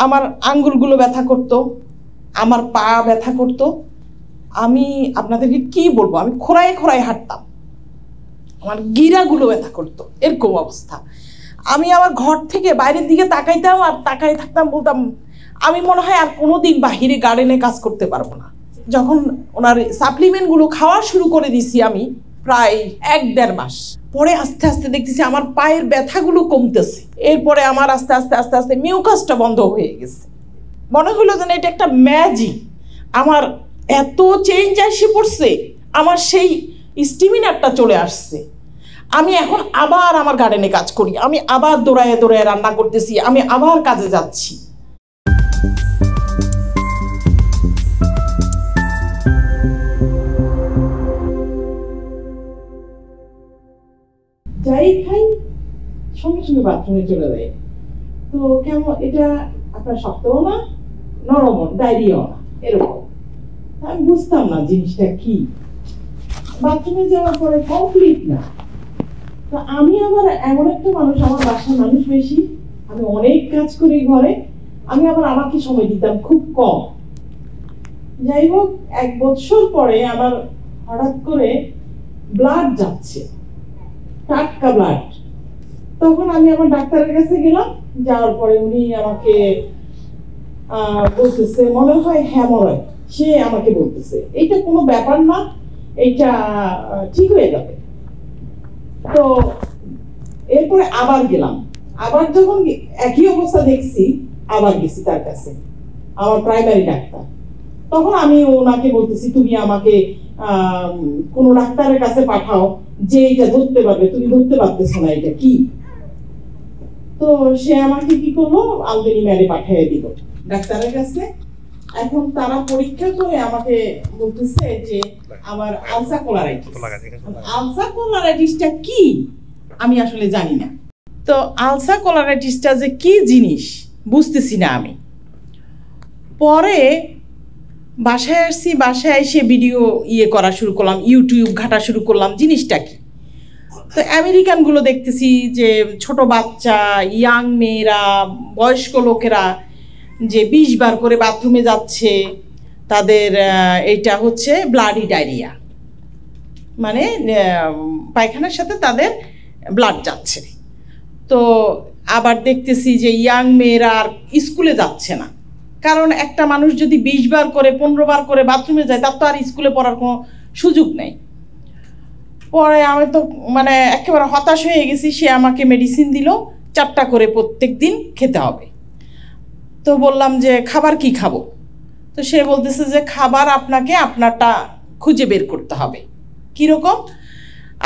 আমার আঙ্গুলগুলো ব্যথা করতো, আমার পা ব্যথা করতো। আমি আপনাদেরকে কি বলবো, আমি খোঁড়ায় খোঁড়ায় হাঁটতাম, আমার গিরাগুলো ব্যথা করতো, এরকম অবস্থা। আমি আমার ঘর থেকে বাইরের দিকে তাকাইতাম আর তাকাই থাকতাম, বলতাম আমি মনে হয় আর কোনোদিন বাহিরে গার্ডেনে কাজ করতে পারবো না। যখন ওনার সাপ্লিমেন্টগুলো খাওয়া শুরু করে দিছি আমি প্রায় 1-1.5 মাস পরে আস্তে আস্তে দেখতেছি আমার পায়ের ব্যথাগুলো কমতেছে। এরপরে আমার আস্তে আস্তে আস্তে আস্তে মিউকাসটা বন্ধ হয়ে গেছে। মনে হলো যেন এটা একটা ম্যাজিক, আমার এত চেঞ্জ এসে পড়ছে, আমার সেই স্টেমিনারটা চলে আসছে। আমি এখন আবার আমার গার্ডেনে কাজ করি, আমি আবার দৌড়ায় দৌড়ায় রান্না করতেছি, আমি আবার কাজে যাচ্ছি। যাই খাই সঙ্গে সঙ্গে বাথরুমে চলে যায়। তো কেমন এটা, আপনার শক্তও না নরমও, ডায়রিয়াও না, এরকম। আমি বুঝতাম না জিনিসটা কি। বাথরুমে যাওয়ার পরে কমপ্লিট না। তো আমি আবার এমন একটা মানুষ, আমার বাসার মানুষ বেশি, আমি অনেক কাজ করি ঘরে, আমি আবার আমাকে সময় দিতাম খুব কম। যাই হোক, 1 বছর পরে আমার হঠাৎ করে ব্লাড যাচ্ছে, টাটকা ব্লাড। তখন আমি আমার ডাক্তারের কাছে গেলাম, যাওয়ার পরে উনি আমাকে বলতেছে মনে হয় হ্যামরয়েড। সে আমাকে বলতেছে এইটা কোনো ব্যাপার না, এইটা ঠিক হয়ে যাবে। তো এরপরে আবার গেলাম, আবার যখন একই অবস্থা দেখছি আবার গেছি তার কাছে, আমার প্রাইমারি ডাক্তার। তখন আমি ওনাকে বলতেছি তুমি আমাকে কোনো ডাক্তারের কাছে পাঠাও যে এটা ধরতে পারবে, তুমি ধরতে পারতেছো না এটা কি। তো সে আমাকে কি করলো, আলবেনি ম্যারে পাঠিয়ে দিল ডাক্তারের কাছে। এখন তারা পরীক্ষা করে আমাকে বলতেছে যে আমার আলসাকোলারাইটিস। আলসাকোলারাইটিসটা কি আমি আসলে জানি না। তো আলসাকোলারাইটিসটা যে কি জিনিস বুঝতেছি না আমি। পরে বাসায় আসছি, বাসায় এসে ভিডিও করা শুরু করলাম, ইউটিউব ঘাটা শুরু করলাম জিনিসটা কি। তো আমেরিকানগুলো দেখতেছি যে ছোট বাচ্চা, ইয়াং মেয়েরা, বয়স্ক লোকেরা যে 20 বার করে বাথরুমে যাচ্ছে, তাদের এটা হচ্ছে ব্লাডি ডায়রিয়া, মানে পায়খানার সাথে তাদের ব্লাড যাচ্ছে। তো আবার দেখতেছি যে ইয়াং মেয়েরা আর স্কুলে যাচ্ছে না, কারণ একটা মানুষ যদি 20 বার করে 15 বার করে বাথরুমে যায় তার তো আর স্কুলে পড়ার কোনো সুযোগ নেই। পরে আমি তো মানে একেবারে হতাশ হয়ে গেছি। সে আমাকে মেডিসিন দিল, 4টা করে প্রত্যেক দিন খেতে হবে। তো বললাম যে খাবার কি খাবো। তো সে বলতেছে যে খাবার আপনাকে আপনারটা খুঁজে বের করতে হবে। কীরকম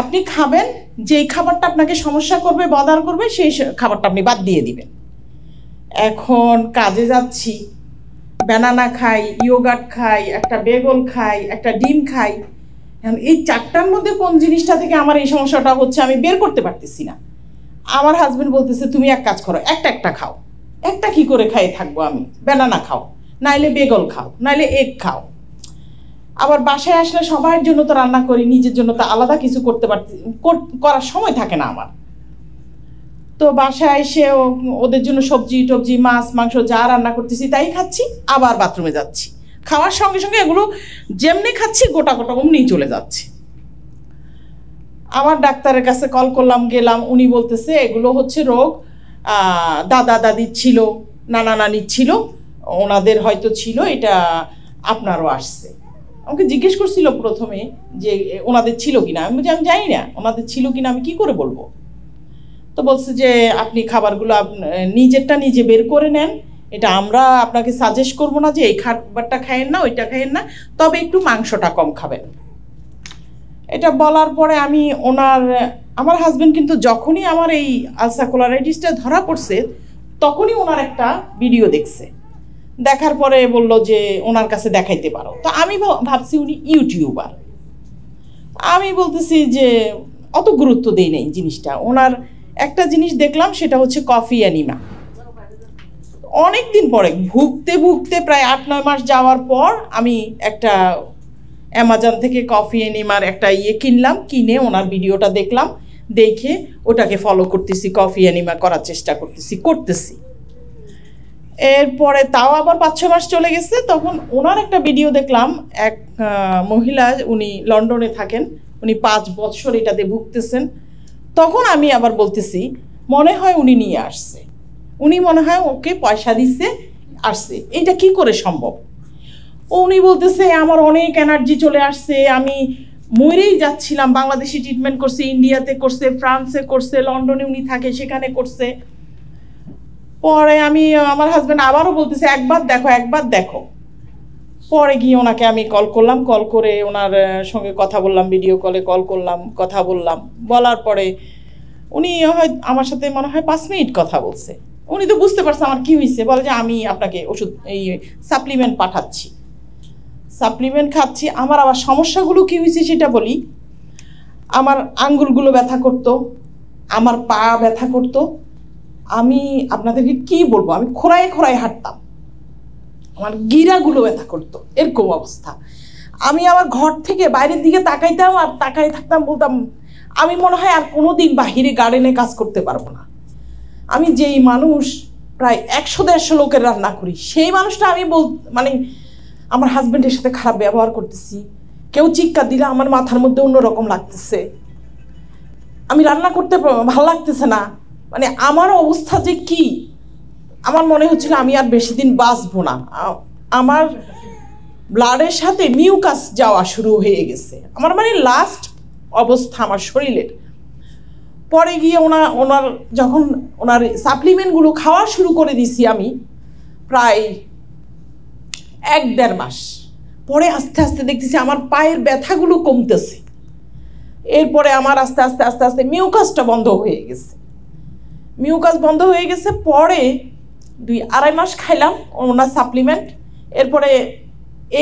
আপনি খাবেন, যেই খাবারটা আপনাকে সমস্যা করবে, বদার করবে, সেই খাবারটা আপনি বাদ দিয়ে দিবেন। এখন কাজে যাচ্ছি, ব্যানানা খাই, ইয়োগার্ট খাই, একটা বেগল খাই, একটা ডিম খাই। এই 4টার মধ্যে কোন জিনিসটা থেকে আমার এই সমস্যাটা হচ্ছে আমি বের করতে পারতেছি না। আমার হাজবেন্ড বলতেছে তুমি এক কাজ করো, একটা খাও। একটা কি করে খাই থাকবো আমি, ব্যানানা খাও, নাইলে বেগল খাও, নাইলে এগ খাও। আবার বাসায় আসলে সবার জন্য তো রান্না করি, নিজের জন্য তো আলাদা কিছু করতে করার সময় থাকে না আমার। তো বাসায় এসে ওদের জন্য সবজি টবজি, মাছ মাংস যা রান্না করতেছি তাই খাচ্ছি, আবার বাথরুমে যাচ্ছি। খাওয়ার সঙ্গে সঙ্গে এগুলো যেমনি খাচ্ছি গোটা গোটা অমনিই চলে যাচ্ছে। আমার ডাক্তারের কাছে কল করলাম, গেলাম, উনি বলতেছে এগুলো হচ্ছে রোগ দাদা দাদির ছিল, নানা নানির ছিল, ওনাদের হয়তো ছিল, এটা আপনারও আসছে। আমাকে জিজ্ঞেস করছিল প্রথমে যে ওনাদের ছিল কিনা। আমি বলছি আমি জানি না ওনাদের ছিল কিনা, আমি কি করে বলবো। তো বলছে যে আপনি খাবারগুলো নিজেরটা নিজে বের করে নেন, এটা আমরা আপনাকে সাজেস্ট করবো না যে এই খাবারটা খায়েন না, ওইটা খায়েন না, তবে একটু মাংসটা কম খাবেন। এটা বলার পরে আমি আমার হাজবেন্ড কিন্তু যখনই আমার এই আলসাকোলারাইটিসটা ধরা পড়ছে তখনই ওনার একটা ভিডিও দেখছে, দেখার পরে বলল যে ওনার কাছে দেখাইতে পারো। তো আমি ভাবছি উনি ইউটিউবার। আমি বলতেছি যে অত গুরুত্ব দেই নাই জিনিসটা। ওনার একটা জিনিস দেখলাম, সেটা হচ্ছে কফি অ্যানিমা। অনেক দিন পরে ভুগতে ভুগতে প্রায় 8-9 মাস যাওয়ার পর আমি একটা অ্যামাজন থেকে কফি অ্যানিমার একটা কিনলাম, কিনে ওনার ভিডিওটা দেখলাম, দেখে ওটাকে ফলো করতেছি, কফি অ্যানিমা করার চেষ্টা করতেছি। এরপরে তাও আবার 5-6 মাস চলে গেছে, তখন ওনার একটা ভিডিও দেখলাম, এক মহিলা, উনি লন্ডনে থাকেন, উনি 5 বছর এটাতে ভুগতেছেন। তখন আমি আবার বলতেছি মনে হয় উনি নিয়ে আসছে, উনি মনে হয় ওকে পয়সা দিচ্ছে আসছে, এটা কি করে সম্ভব? উনি বলতেছে আমার অনেক এনার্জি চলে আসছে, আমি মরেই যাচ্ছিলাম, বাংলাদেশে ট্রিটমেন্ট করছে, ইন্ডিয়াতে করছে, ফ্রান্সে করছে, লন্ডনে উনি থাকে সেখানে করছে। পরে আমি আমার হাজব্যান্ড আবারও বলতেছে একবার দেখো একবার দেখো। পরে গিয়ে ওনাকে আমি কল করলাম, কল করে ওনার সঙ্গে কথা বললাম, ভিডিও কলে কল করলাম, কথা বললাম, বলার পরে উনি হয় আমার সাথে মনে হয় 5 মিনিট কথা বলছে। উনি তো বুঝতে পারছে আমার কী হয়েছে, বলে যে আমি আপনাকে ওষুধ এই সাপ্লিমেন্ট পাঠাচ্ছি, সাপ্লিমেন্ট খাচ্ছি। আমার আবার সমস্যাগুলো কী হয়েছে সেটা বলি। আমার আঙ্গুলগুলো ব্যথা করতো, আমার পা ব্যথা করতো, আমি আপনাদেরকে কি বলবো, আমি খোঁড়ায় খোঁড়ায় হাঁটতাম, আমার গিরাগুলো ব্যথা করতো, এরকম অবস্থা। আমি আমার ঘর থেকে বাইরের দিকে তাকাইতাম আর তাকাই থাকতাম, বলতাম আমি মনে হয় আর কোনোদিন বাহিরে গার্ডেনে কাজ করতে পারবো না। আমি যেই মানুষ প্রায় 100-150 লোকের রান্না করি, সেই মানুষটা আমি মানে আমার হাজব্যান্ডের সাথে খারাপ ব্যবহার করতেছি, কেউ চিৎকার দিলে আমার মাথার মধ্যে অন্যরকম লাগতেছে, আমি রান্না করতে ভালো লাগতেছে না, মানে আমার অবস্থা যে কি, আমার মনে হচ্ছিল আমি আর বেশি দিন বাঁচবো না। আমার ব্লাডের সাথে মিউকাস যাওয়া শুরু হয়ে গেছে, আমার মানে লাস্ট অবস্থা আমার শরীরের। পরে গিয়ে ওনার যখন ওনার সাপ্লিমেন্টগুলো খাওয়া শুরু করে দিছি আমি প্রায় 1-1.5 মাস পরে, আস্তে আস্তে দেখতেছি আমার পায়ের ব্যথাগুলো কমতেছে। এরপরে আমার আস্তে আস্তে আস্তে আস্তে মিউকাসটা বন্ধ হয়ে গেছে, মিউকাস বন্ধ হয়ে গেছে। পরে 2-2.5 মাস খাইলাম ওনার সাপ্লিমেন্ট। এরপরে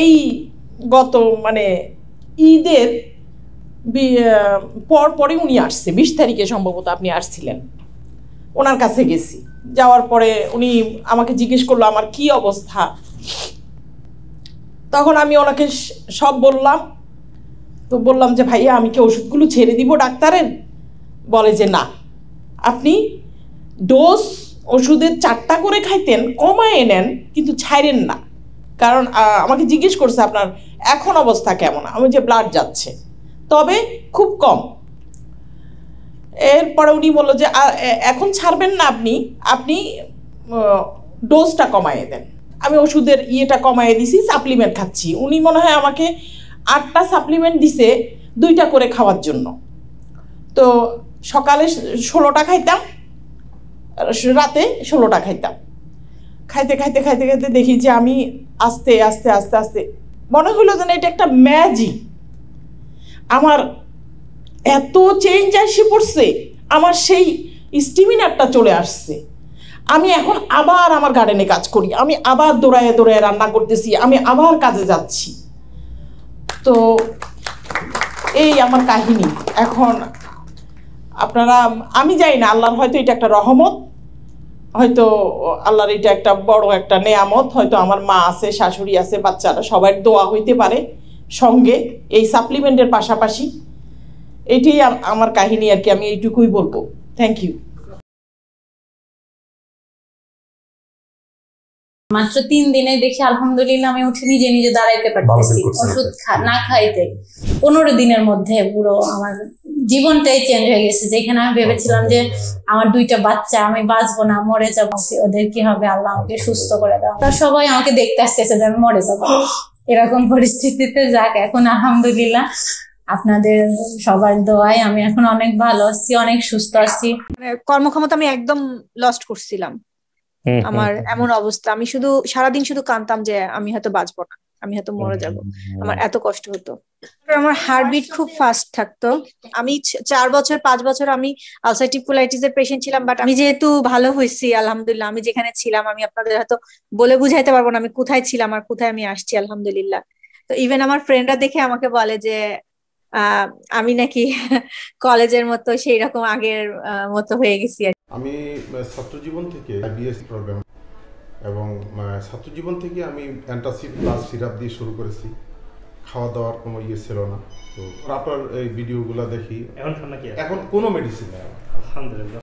এই গত মানে ঈদের পরে উনি আসছে, 20 তারিখে সম্ভবত আপনি আসছিলেন, ওনার কাছে গেছি। যাওয়ার পরে উনি আমাকে জিজ্ঞেস করলো আমার কি অবস্থা, তখন আমি ওনাকে সব বললাম। তো বললাম যে ভাইয়া আমি কি ওষুধগুলো ছেড়ে দিব ডাক্তারের? বলে যে না, আপনি ডোজ ওষুধের 4টা করে খাইতেন, কমায় নেন কিন্তু ছাইরেন না। কারণ আমাকে জিজ্ঞেস করছে আপনার এখন অবস্থা কেমন, আমি যে ব্লাড যাচ্ছে, তবে খুব কম। এরপরে উনি বললো যে এখন ছাড়বেন না, আপনি ডোজটা কমায় দেন। আমি ওষুধের ইয়েটা কমায় দিছি, সাপ্লিমেন্ট খাচ্ছি। উনি মনে হয় আমাকে 8টা সাপ্লিমেন্ট দিছে, 2টা করে খাওয়ার জন্য। তো সকালে 16টা খাইতাম, রাতে 16টা খাইতাম। খাইতে খাইতে খাইতে খাইতে দেখি যে আমি আস্তে আস্তে আস্তে আস্তে মনে হলো যেন এটা একটা ম্যাজিক, আমার এত চেঞ্জ আসে পড়ছে, আমার সেই স্টিমিনারটা চলে আসছে। আমি এখন আবার আমার গার্ডেনে কাজ করি, আমি আবার দৌড়ায় দৌড়ায় রান্না করতেছি, আমি আবার কাজে যাচ্ছি। তো এই আমার কাহিনী। এখন আপনারা, আমি জানি না, আল্লাহর হয়তো এটা একটা রহমত, হয়তো আল্লাহর এটা একটা বড় একটা নেয়ামত, হয়তো আমার মা আছে, শাশুড়ি আছে, বাচ্চারা, সবার দোয়া হইতে পারে সঙ্গে এই সাপ্লিমেন্টের পাশাপাশি। এটাই আমার কাহিনী আর কি, আমি এইটুকুই বলবো। Thank you. মাত্র 3 দিনে দেখি আলহামদুলিল্লাহ আমি উঠে নিজে নিজে দাঁড়াইতে পারতেছি, ওষুধ না খাইতে। 15 দিনের মধ্যে পুরো আমার জীবনটাই চেঞ্জ হয়ে গেছে। যেখানে আমি ভেবেছিলাম যে আমার 2টা বাচ্চা, আমি বাঁচবো না, মরে যাবো, ওদের কি হবে, আল্লাহ আমাকে সুস্থ করে দাও। তারা সবাই আমাকে দেখতে আসতেছে যে আমি মরে যাবো, এরকম পরিস্থিতিতে। যাক, এখন আলহামদুলিল্লাহ আপনাদের সবার দোয়ায় আমি এখন অনেক ভালো আছি, অনেক সুস্থ আছি। কর্মক্ষমতা আমি একদম লস্ট করছিলাম, আমার এমন অবস্থা, আমি শুধু সারাদিন শুধু কাঁদতাম যে আমি হয়তো বাঁচবো না, আমি হয়তো মরে যাব, আমার এত কষ্ট হতো। আমার হার্টবিট খুব ফাস্ট থাকতো। আমি 4-5 বছর আমি আলসারেটিভ কোলাইটিস এর পেশেন্ট ছিলাম, বাট আমি যেহেতু ভালো হয়েছি আলহামদুলিল্লাহ, আমি যেখানে ছিলাম আমি আপনাদের হয়তো বলে বুঝাইতে পারবো না আমি কোথায় ছিলাম আর কোথায় আমি আসছি আলহামদুলিল্লাহ। তো ইভেন আমার ফ্রেন্ডরা দেখে আমাকে বলে যে আমি নাকি কলেজের মতো সেই রকম আগের মতো হয়ে গেছি। আমি ছাত্র জীবন থেকে বিএস প্রোগ্রাম এবং ছাত্র জীবন থেকে আমি অ্যান্টাসিড প্লাস সিরাপ দিয়ে শুরু করেছি, খাওয়া দাওয়ার কোনো ইয়ে ছিল না। তো আপনার এই ভিডিওগুলো দেখি, এখন কোনো মেডিসিন নেই আলহামদুলিল্লাহ।